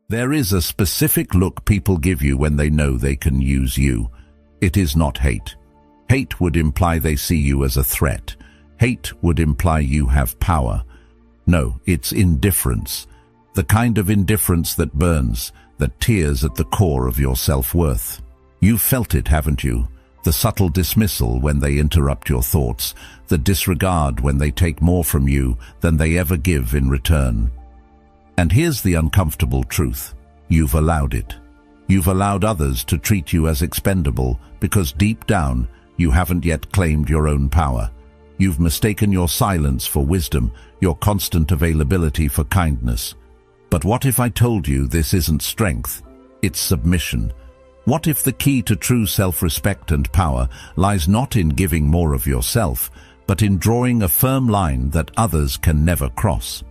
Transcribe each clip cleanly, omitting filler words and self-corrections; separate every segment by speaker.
Speaker 1: There is a specific look people give you when they know they can use you. It is not hate. Hate would imply they see you as a threat. Hate would imply you have power. No, it's indifference. The kind of indifference that burns, that tears at the core of your self-worth. You've felt it, haven't you? The subtle dismissal when they interrupt your thoughts, the disregard when they take more from you than they ever give in return. And here's the uncomfortable truth. You've allowed it. You've allowed others to treat you as expendable because deep down you haven't yet claimed your own power. You've mistaken your silence for wisdom, your constant availability for kindness. But what if I told you this isn't strength? It's submission. What if the key to true self-respect and power lies not in giving more of yourself, but in drawing a firm line that others can never cross?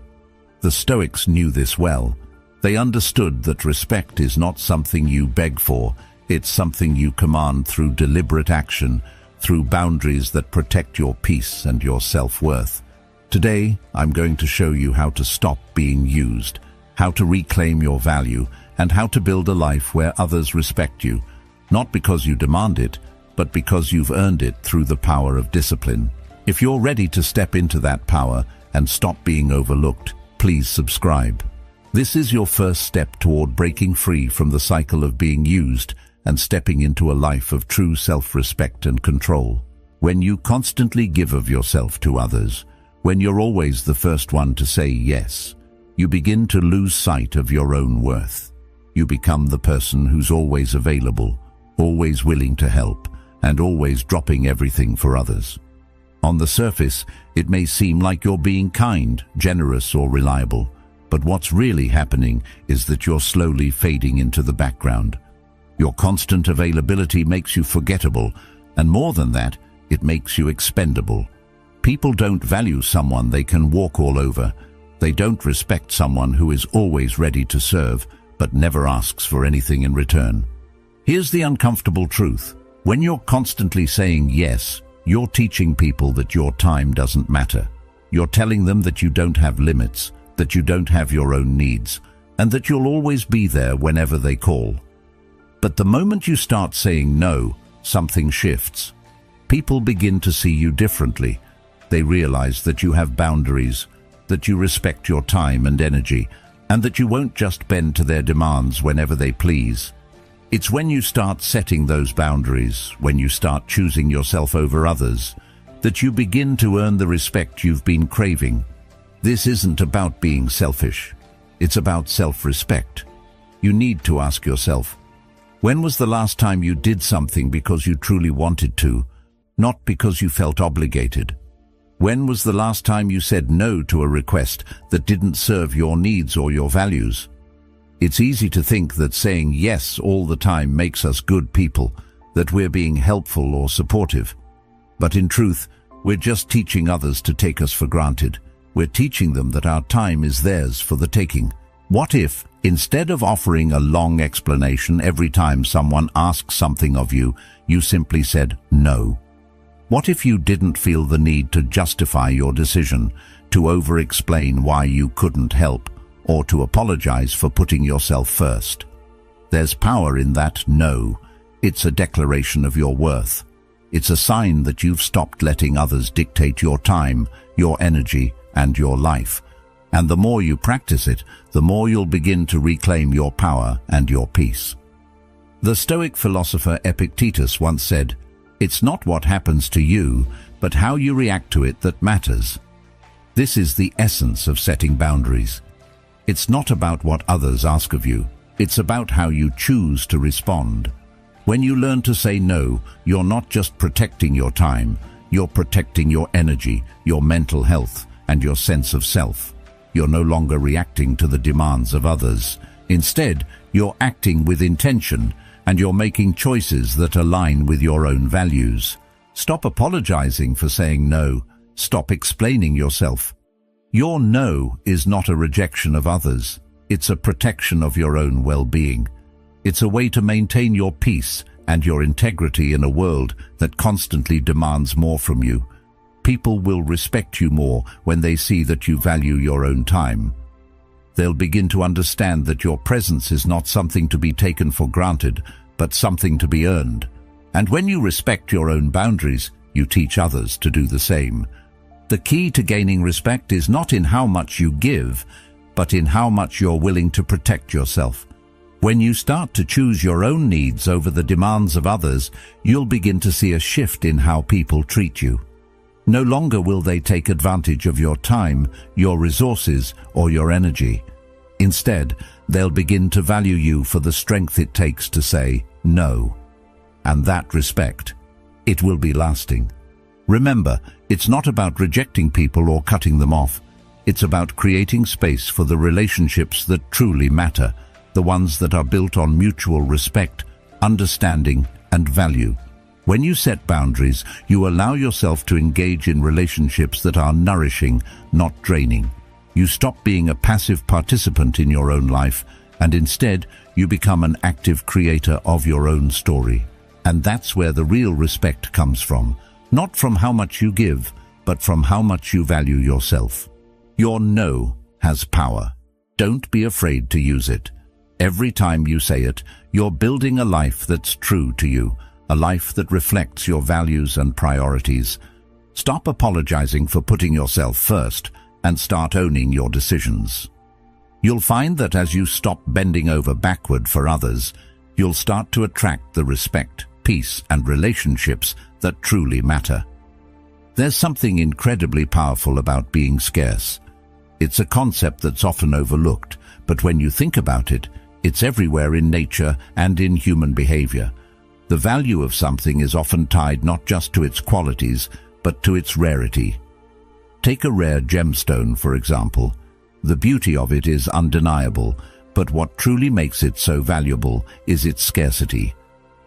Speaker 1: The Stoics knew this well. They understood that respect is not something you beg for, it's something you command through deliberate action, through boundaries that protect your peace and your self-worth. Today, I'm going to show you how to stop being used, how to reclaim your value, and how to build a life where others respect you, not because you demand it, but because you've earned it through the power of discipline. If you're ready to step into that power and stop being overlooked, please subscribe. This is your first step toward breaking free from the cycle of being used and stepping into a life of true self-respect and control. When you constantly give of yourself to others, when you're always the first one to say yes, you begin to lose sight of your own worth. You become the person who's always available, always willing to help, and always dropping everything for others. On the surface, it may seem like you're being kind, generous, or reliable, but what's really happening is that you're slowly fading into the background. Your constant availability makes you forgettable, and more than that, it makes you expendable. People don't value someone they can walk all over. They don't respect someone who is always ready to serve, but never asks for anything in return. Here's the uncomfortable truth. When you're constantly saying yes, you're teaching people that your time doesn't matter. You're telling them that you don't have limits, that you don't have your own needs, and that you'll always be there whenever they call. But the moment you start saying no, something shifts. People begin to see you differently. They realize that you have boundaries, that you respect your time and energy, and that you won't just bend to their demands whenever they please. It's when you start setting those boundaries, when you start choosing yourself over others, that you begin to earn the respect you've been craving. This isn't about being selfish. It's about self-respect. You need to ask yourself, when was the last time you did something because you truly wanted to, not because you felt obligated? When was the last time you said no to a request that didn't serve your needs or your values? It's easy to think that saying yes all the time makes us good people, that we're being helpful or supportive. But in truth, we're just teaching others to take us for granted. We're teaching them that our time is theirs for the taking. What if, instead of offering a long explanation every time someone asks something of you, you simply said no? What if you didn't feel the need to justify your decision, to over-explain why you couldn't help, or to apologize for putting yourself first? There's power in that no. It's a declaration of your worth. It's a sign that you've stopped letting others dictate your time, your energy, and your life. And the more you practice it, the more you'll begin to reclaim your power and your peace. The Stoic philosopher Epictetus once said, "It's not what happens to you, but how you react to it that matters." This is the essence of setting boundaries. It's not about what others ask of you. It's about how you choose to respond. When you learn to say no, you're not just protecting your time, you're protecting your energy, your mental health, and your sense of self. You're no longer reacting to the demands of others. Instead, you're acting with intention, and you're making choices that align with your own values. Stop apologizing for saying no. Stop explaining yourself. Your no is not a rejection of others. It's a protection of your own well-being. It's a way to maintain your peace and your integrity in a world that constantly demands more from you. People will respect you more when they see that you value your own time. They'll begin to understand that your presence is not something to be taken for granted, but something to be earned. And when you respect your own boundaries, you teach others to do the same. The key to gaining respect is not in how much you give, but in how much you're willing to protect yourself. When you start to choose your own needs over the demands of others, you'll begin to see a shift in how people treat you. No longer will they take advantage of your time, your resources, or your energy. Instead, they'll begin to value you for the strength it takes to say no. And that respect, it will be lasting. Remember, it's not about rejecting people or cutting them off. It's about creating space for the relationships that truly matter, the ones that are built on mutual respect, understanding, and value. When you set boundaries, you allow yourself to engage in relationships that are nourishing, not draining. You stop being a passive participant in your own life, and instead, you become an active creator of your own story. And that's where the real respect comes from, not from how much you give, but from how much you value yourself. Your no has power. Don't be afraid to use it. Every time you say it, you're building a life that's true to you, a life that reflects your values and priorities. Stop apologizing for putting yourself first and start owning your decisions. You'll find that as you stop bending over backward for others, you'll start to attract the respect, peace, and relationships that truly matter. There's something incredibly powerful about being scarce. It's a concept that's often overlooked, but when you think about it, it's everywhere in nature and in human behavior. The value of something is often tied not just to its qualities, but to its rarity. Take a rare gemstone, for example. The beauty of it is undeniable, but what truly makes it so valuable is its scarcity.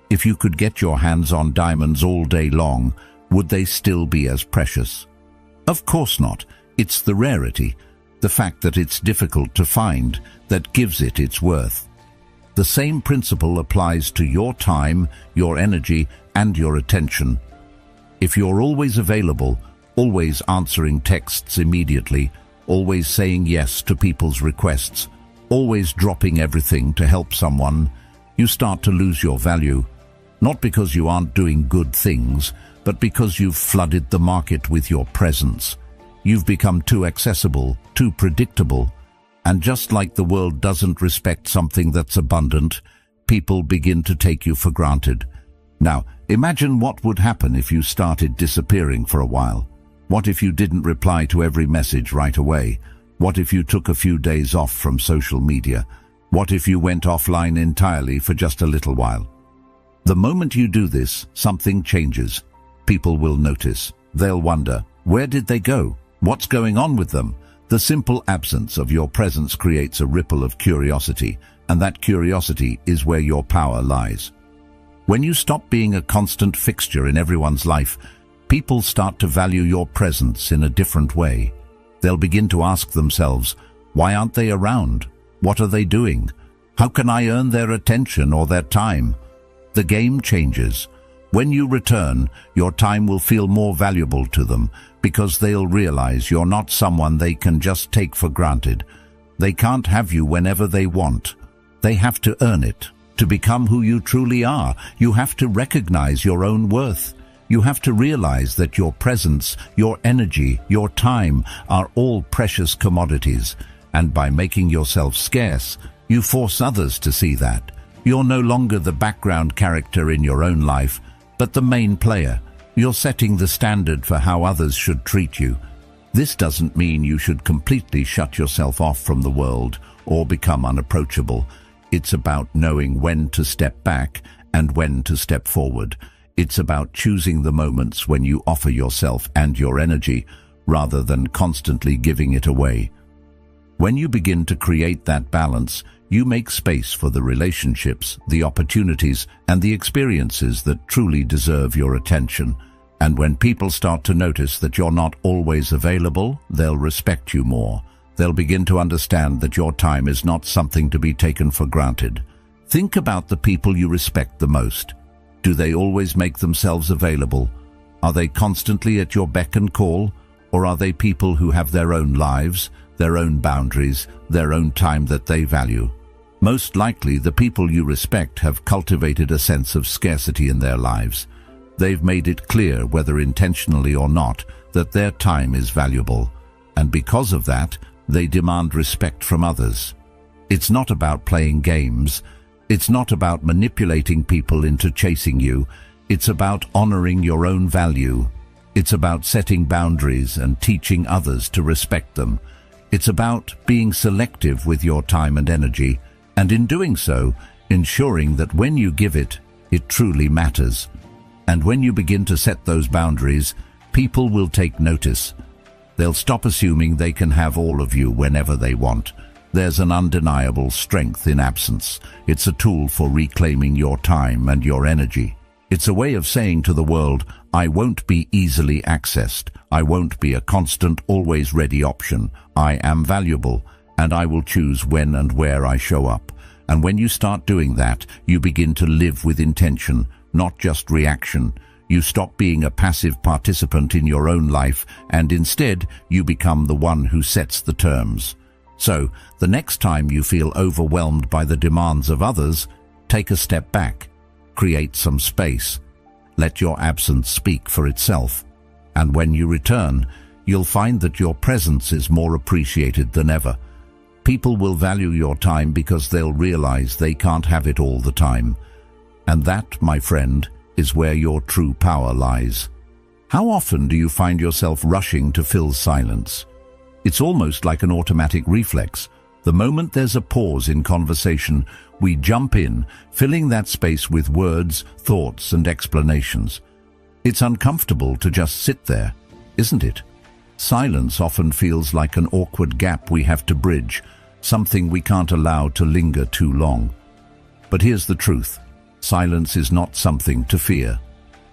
Speaker 1: If you could get your hands on diamonds all day long, would they still be as precious? Of course not. It's the rarity, the fact that it's difficult to find, that gives it its worth. The same principle applies to your time, your energy, and your attention. If you're always available, always answering texts immediately, always saying yes to people's requests, always dropping everything to help someone, you start to lose your value. Not because you aren't doing good things, but because you've flooded the market with your presence. You've become too accessible, too predictable. And just like the world doesn't respect something that's abundant, people begin to take you for granted. Now, imagine what would happen if you started disappearing for a while. What if you didn't reply to every message right away? What if you took a few days off from social media? What if you went offline entirely for just a little while? The moment you do this, something changes. People will notice. They'll wonder, where did they go? What's going on with them? The simple absence of your presence creates a ripple of curiosity, and that curiosity is where your power lies. When you stop being a constant fixture in everyone's life, people start to value your presence in a different way. They'll begin to ask themselves, why aren't they around? What are they doing? How can I earn their attention or their time? The game changes. When you return, your time will feel more valuable to them because they'll realize you're not someone they can just take for granted. They can't have you whenever they want. They have to earn it. To become who you truly are, you have to recognize your own worth. You have to realize that your presence, your energy, your time are all precious commodities. And by making yourself scarce, you force others to see that. You're no longer the background character in your own life, but the main player. You're setting the standard for how others should treat you. This doesn't mean you should completely shut yourself off from the world or become unapproachable. It's about knowing when to step back and when to step forward. It's about choosing the moments when you offer yourself and your energy rather than constantly giving it away. When you begin to create that balance, you make space for the relationships, the opportunities, and the experiences that truly deserve your attention. And when people start to notice that you're not always available, they'll respect you more. They'll begin to understand that your time is not something to be taken for granted. Think about the people you respect the most. Do they always make themselves available? Are they constantly at your beck and call? Or are they people who have their own lives, their own boundaries, their own time that they value. Most likely, the people you respect have cultivated a sense of scarcity in their lives. They've made it clear, whether intentionally or not, that their time is valuable, and because of that, they demand respect from others. It's not about playing games. It's not about manipulating people into chasing you. It's about honoring your own value. It's about setting boundaries and teaching others to respect them. It's about being selective with your time and energy, and in doing so, ensuring that when you give it, it truly matters. And when you begin to set those boundaries, people will take notice. They'll stop assuming they can have all of you whenever they want. There's an undeniable strength in absence. It's a tool for reclaiming your time and your energy. It's a way of saying to the world, I won't be easily accessed. I won't be a constant, always ready option. I am valuable, and I will choose when and where I show up. And when you start doing that, you begin to live with intention, not just reaction. You stop being a passive participant in your own life, and instead, you become the one who sets the terms. So, the next time you feel overwhelmed by the demands of others, take a step back. Create some space. Let your absence speak for itself. And when you return, you'll find that your presence is more appreciated than ever. People will value your time because they'll realize they can't have it all the time. And that, my friend, is where your true power lies. How often do you find yourself rushing to fill silence? It's almost like an automatic reflex. The moment there's a pause in conversation, we jump in, filling that space with words, thoughts, and explanations. It's uncomfortable to just sit there, isn't it? Silence often feels like an awkward gap we have to bridge, something we can't allow to linger too long. But here's the truth. Silence is not something to fear.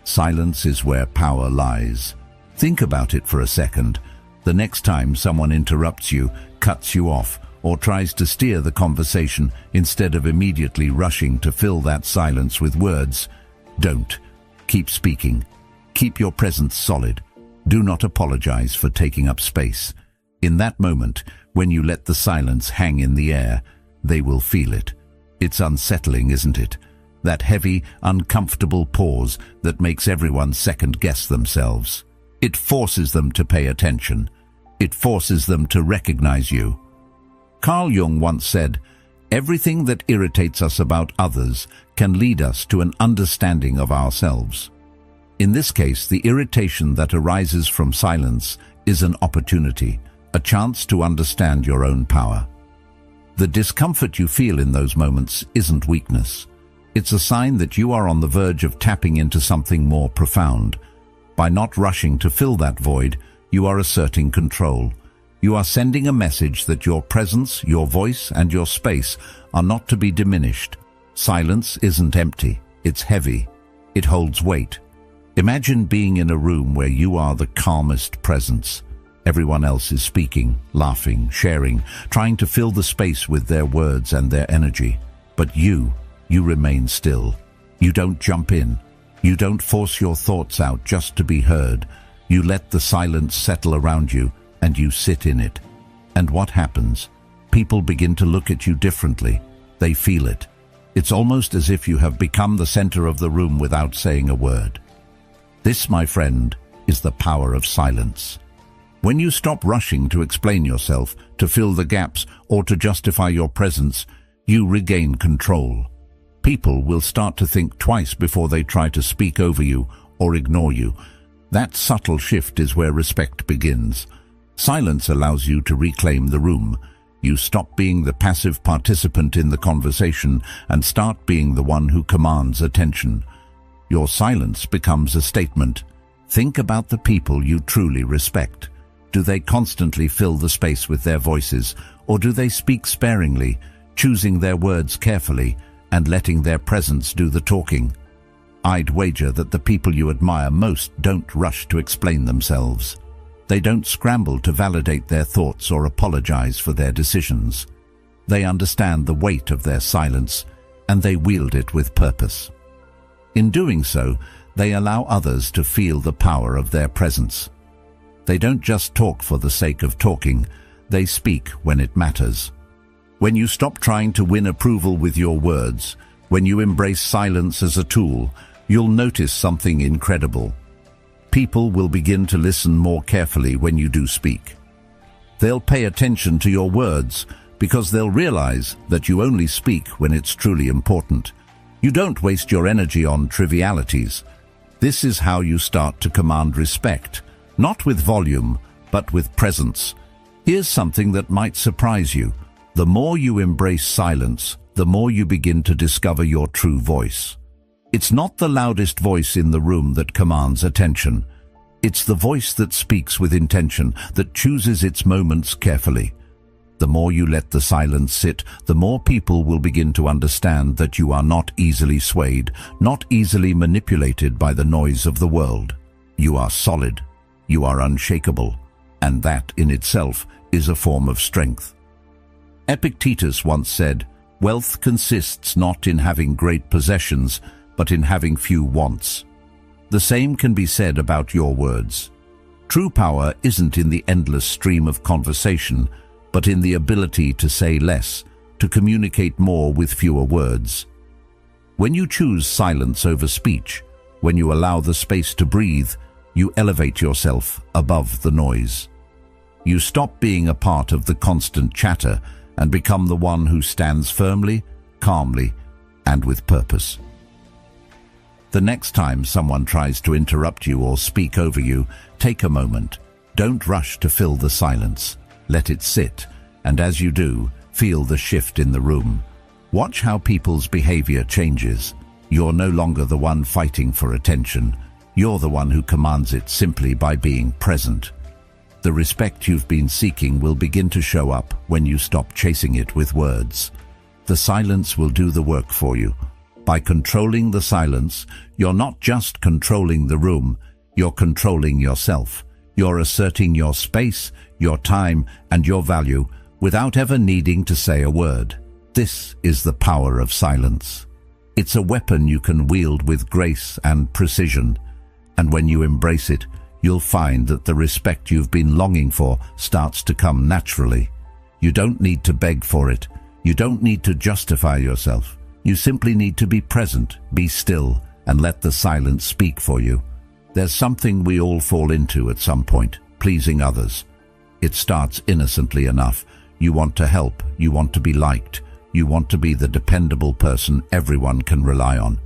Speaker 1: Silence is where power lies. Think about it for a second. The next time someone interrupts you, cuts you off, or tries to steer the conversation instead of immediately rushing to fill that silence with words, don't. Keep speaking. Keep your presence solid. Do not apologize for taking up space. In that moment, when you let the silence hang in the air, they will feel it. It's unsettling, isn't it? That heavy, uncomfortable pause that makes everyone second-guess themselves. It forces them to pay attention. It forces them to recognize you. Carl Jung once said, "Everything that irritates us about others can lead us to an understanding of ourselves." In this case, the irritation that arises from silence is an opportunity, a chance to understand your own power. The discomfort you feel in those moments isn't weakness. It's a sign that you are on the verge of tapping into something more profound. By not rushing to fill that void, you are asserting control. You are sending a message that your presence, your voice, and your space are not to be diminished. Silence isn't empty. It's heavy. It holds weight. Imagine being in a room where you are the calmest presence. Everyone else is speaking, laughing, sharing, trying to fill the space with their words and their energy. But you remain still. You don't jump in. You don't force your thoughts out just to be heard. You let the silence settle around you, and you sit in it. And what happens? People begin to look at you differently. They feel it. It's almost as if you have become the center of the room without saying a word. This, my friend, is the power of silence. When you stop rushing to explain yourself, to fill the gaps, or to justify your presence, you regain control. People will start to think twice before they try to speak over you or ignore you. That subtle shift is where respect begins. Silence allows you to reclaim the room. You stop being the passive participant in the conversation and start being the one who commands attention. Your silence becomes a statement. Think about the people you truly respect. Do they constantly fill the space with their voices, or do they speak sparingly, choosing their words carefully and letting their presence do the talking? I'd wager that the people you admire most don't rush to explain themselves. They don't scramble to validate their thoughts or apologize for their decisions. They understand the weight of their silence, and they wield it with purpose. In doing so, they allow others to feel the power of their presence. They don't just talk for the sake of talking. they speak when it matters. When you stop trying to win approval with your words, when you embrace silence as a tool, you'll notice something incredible. People will begin to listen more carefully when you do speak. They'll pay attention to your words because they'll realize that you only speak when it's truly important. You don't waste your energy on trivialities. This is how you start to command respect, not with volume, but with presence. Here's something that might surprise you. The more you embrace silence, the more you begin to discover your true voice. It's not the loudest voice in the room that commands attention. It's the voice that speaks with intention, that chooses its moments carefully. The more you let the silence sit, the more people will begin to understand that you are not easily swayed, not easily manipulated by the noise of the world. You are solid, you are unshakable, and that in itself is a form of strength. Epictetus once said, "Wealth consists not in having great possessions, but in having few wants." The same can be said about your words. True power isn't in the endless stream of conversation, but in the ability to say less, to communicate more with fewer words. When you choose silence over speech, when you allow the space to breathe, you elevate yourself above the noise. You stop being a part of the constant chatter and become the one who stands firmly, calmly, and with purpose. The next time someone tries to interrupt you or speak over you, take a moment. Don't rush to fill the silence. Let it sit, and as you do, feel the shift in the room. Watch how people's behavior changes. You're no longer the one fighting for attention. You're the one who commands it simply by being present. The respect you've been seeking will begin to show up when you stop chasing it with words. The silence will do the work for you. By controlling the silence, you're not just controlling the room, you're controlling yourself. You're asserting your space, your time, and your value without ever needing to say a word. This is the power of silence. It's a weapon you can wield with grace and precision, and when you embrace it, you'll find that the respect you've been longing for starts to come naturally. You don't need to beg for it. You don't need to justify yourself. You simply need to be present, be still, and let the silence speak for you. There's something we all fall into at some point, pleasing others. It starts innocently enough. You want to help, you want to be liked, you want to be the dependable person everyone can rely on.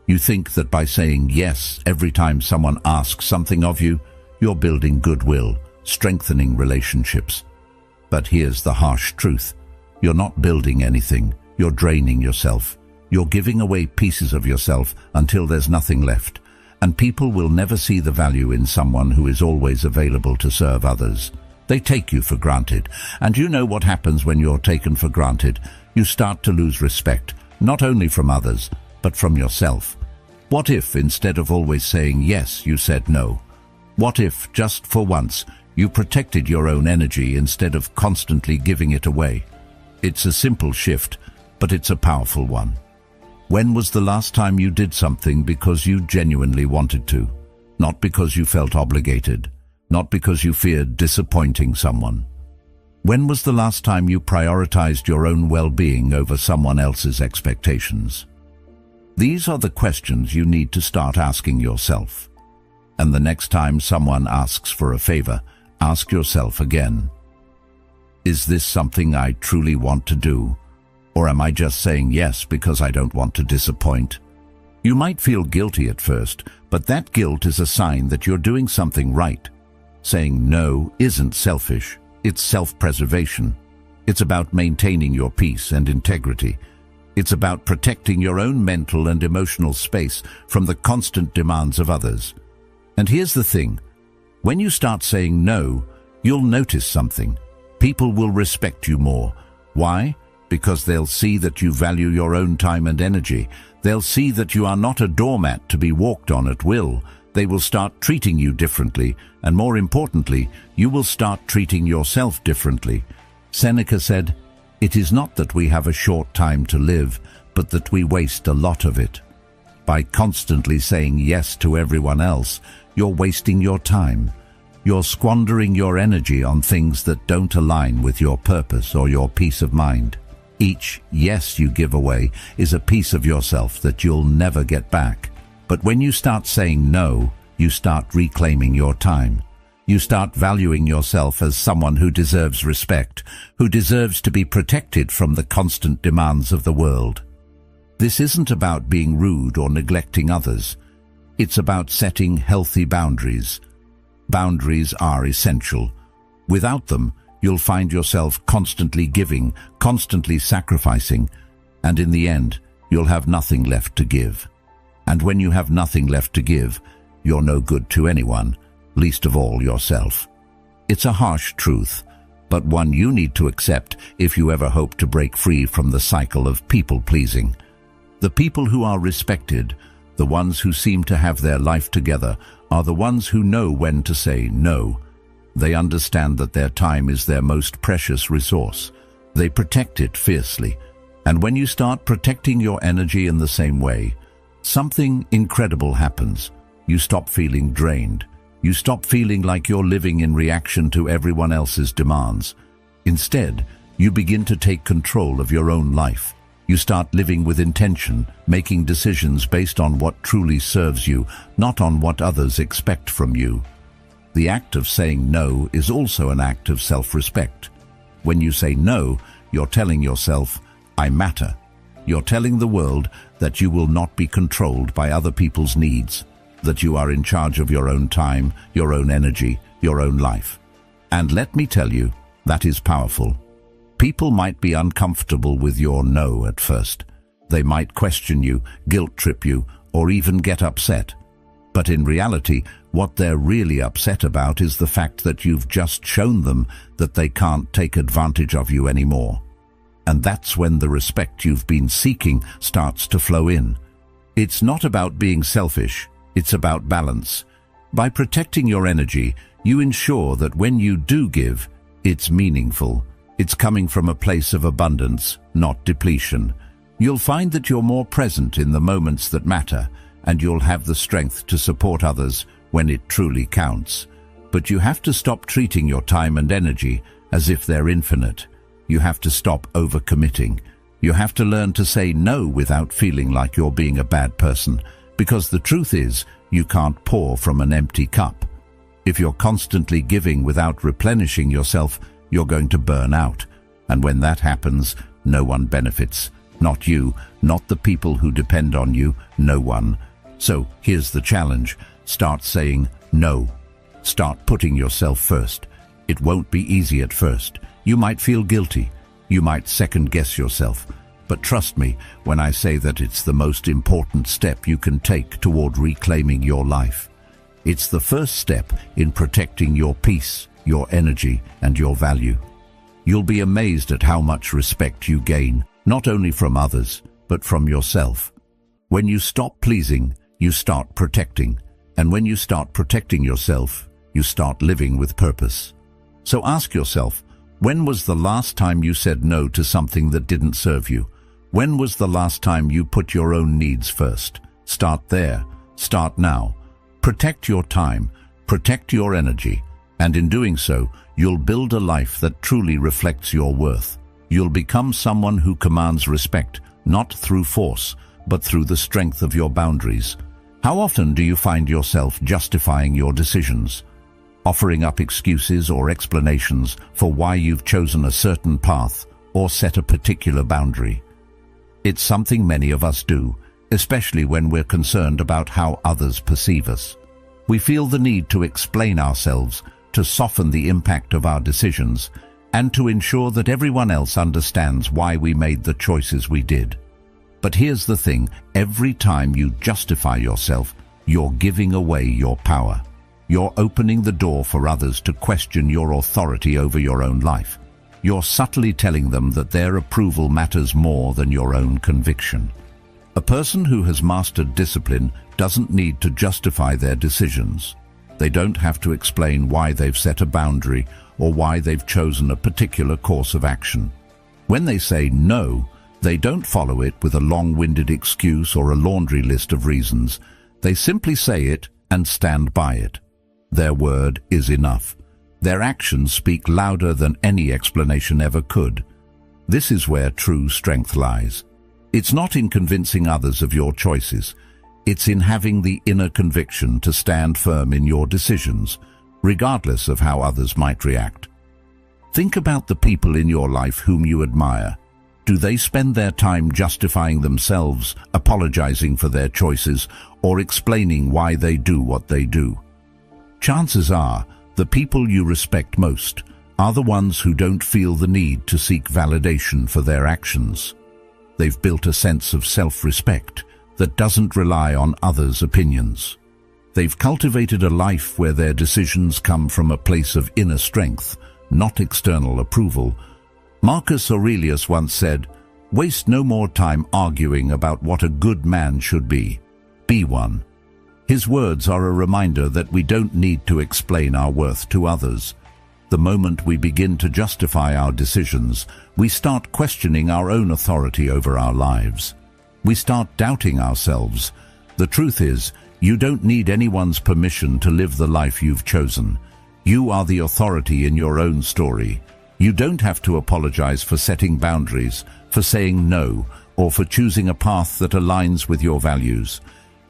Speaker 1: You think that by saying yes every time someone asks something of you, you're building goodwill, strengthening relationships. But here's the harsh truth. You're not building anything, you're draining yourself. You're giving away pieces of yourself until there's nothing left. And people will never see the value in someone who is always available to serve others. They take you for granted. And you know what happens when you're taken for granted? You start to lose respect, not only from others, but from yourself. What if, instead of always saying yes, you said no? What if, just for once, you protected your own energy instead of constantly giving it away? It's a simple shift, but it's a powerful one. When was the last time you did something because you genuinely wanted to? Not because you felt obligated, not because you feared disappointing someone. When was the last time you prioritized your own well-being over someone else's expectations? These are the questions you need to start asking yourself. And the next time someone asks for a favor, ask yourself again. Is this something I truly want to do? Or am I just saying yes because I don't want to disappoint? You might feel guilty at first, but that guilt is a sign that you're doing something right. Saying no isn't selfish, it's self-preservation. It's about maintaining your peace and integrity. It's about protecting your own mental and emotional space from the constant demands of others. And here's the thing. When you start saying no, you'll notice something. People will respect you more. Why? Because they'll see that you value your own time and energy. They'll see that you are not a doormat to be walked on at will. They will start treating you differently, and more importantly, you will start treating yourself differently. Seneca said, "It is not that we have a short time to live, but that we waste a lot of it." By constantly saying yes to everyone else, you're wasting your time. You're squandering your energy on things that don't align with your purpose or your peace of mind. Each yes you give away is a piece of yourself that you'll never get back. But when you start saying no, you start reclaiming your time. You start valuing yourself as someone who deserves respect, who deserves to be protected from the constant demands of the world. This isn't about being rude or neglecting others. It's about setting healthy boundaries. Boundaries are essential. Without them, you'll find yourself constantly giving, constantly sacrificing, and in the end, you'll have nothing left to give. And when you have nothing left to give, you're no good to anyone, least of all yourself. It's a harsh truth, but one you need to accept if you ever hope to break free from the cycle of people-pleasing. The people who are respected, the ones who seem to have their life together, are the ones who know when to say no. They understand that their time is their most precious resource. They protect it fiercely. And when you start protecting your energy in the same way, something incredible happens. You stop feeling drained. You stop feeling like you're living in reaction to everyone else's demands. Instead, you begin to take control of your own life. You start living with intention, making decisions based on what truly serves you, not on what others expect from you. The act of saying no is also an act of self-respect. When you say no, you're telling yourself, I matter. You're telling the world that you will not be controlled by other people's needs, that you are in charge of your own time, your own energy, your own life. And let me tell you, that is powerful. People might be uncomfortable with your no at first. They might question you, guilt-trip you, or even get upset. But in reality, what they're really upset about is the fact that you've just shown them that they can't take advantage of you anymore. And that's when the respect you've been seeking starts to flow in. It's not about being selfish, it's about balance. By protecting your energy, you ensure that when you do give, it's meaningful. It's coming from a place of abundance, not depletion. You'll find that you're more present in the moments that matter, and you'll have the strength to support others when it truly counts. But you have to stop treating your time and energy as if they're infinite. You have to stop overcommitting. You have to learn to say no without feeling like you're being a bad person, because the truth is, you can't pour from an empty cup. If you're constantly giving without replenishing yourself, you're going to burn out. And when that happens, no one benefits. Not you, not the people who depend on you, no one. So here's the challenge. Start saying no. Start putting yourself first. It won't be easy at first. You might feel guilty. You might second-guess yourself. But trust me when I say that it's the most important step you can take toward reclaiming your life. It's the first step in protecting your peace, your energy, and your value. You'll be amazed at how much respect you gain, not only from others, but from yourself. When you stop pleasing, you start protecting. And when you start protecting yourself, you start living with purpose. So ask yourself, when was the last time you said no to something that didn't serve you? When was the last time you put your own needs first? Start there. Start now. Protect your time. Protect your energy. And in doing so, you'll build a life that truly reflects your worth. You'll become someone who commands respect, not through force, but through the strength of your boundaries. How often do you find yourself justifying your decisions, offering up excuses or explanations for why you've chosen a certain path or set a particular boundary? It's something many of us do, especially when we're concerned about how others perceive us. We feel the need to explain ourselves, to soften the impact of our decisions, and to ensure that everyone else understands why we made the choices we did. But here's the thing, every time you justify yourself, you're giving away your power. You're opening the door for others to question your authority over your own life. You're subtly telling them that their approval matters more than your own conviction. A person who has mastered discipline doesn't need to justify their decisions. They don't have to explain why they've set a boundary or why they've chosen a particular course of action. When they say no, they don't follow it with a long-winded excuse or a laundry list of reasons. They simply say it and stand by it. Their word is enough. Their actions speak louder than any explanation ever could. This is where true strength lies. It's not in convincing others of your choices. It's in having the inner conviction to stand firm in your decisions, regardless of how others might react. Think about the people in your life whom you admire. Do they spend their time justifying themselves, apologizing for their choices, or explaining why they do what they do? Chances are, the people you respect most are the ones who don't feel the need to seek validation for their actions. They've built a sense of self-respect that doesn't rely on others' opinions. They've cultivated a life where their decisions come from a place of inner strength, not external approval. Marcus Aurelius once said, "Waste no more time arguing about what a good man should be. Be one." His words are a reminder that we don't need to explain our worth to others. The moment we begin to justify our decisions, we start questioning our own authority over our lives. We start doubting ourselves. The truth is, you don't need anyone's permission to live the life you've chosen. You are the authority in your own story. You don't have to apologize for setting boundaries, for saying no, or for choosing a path that aligns with your values.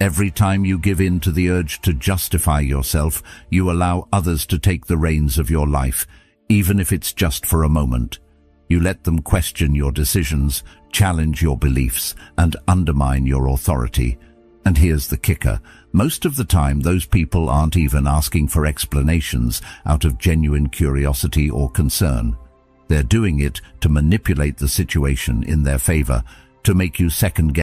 Speaker 1: Every time you give in to the urge to justify yourself, you allow others to take the reins of your life, even if it's just for a moment. You let them question your decisions, challenge your beliefs, and undermine your authority. And here's the kicker. Most of the time, those people aren't even asking for explanations out of genuine curiosity or concern. They're doing it to manipulate the situation in their favor, to make you second-guess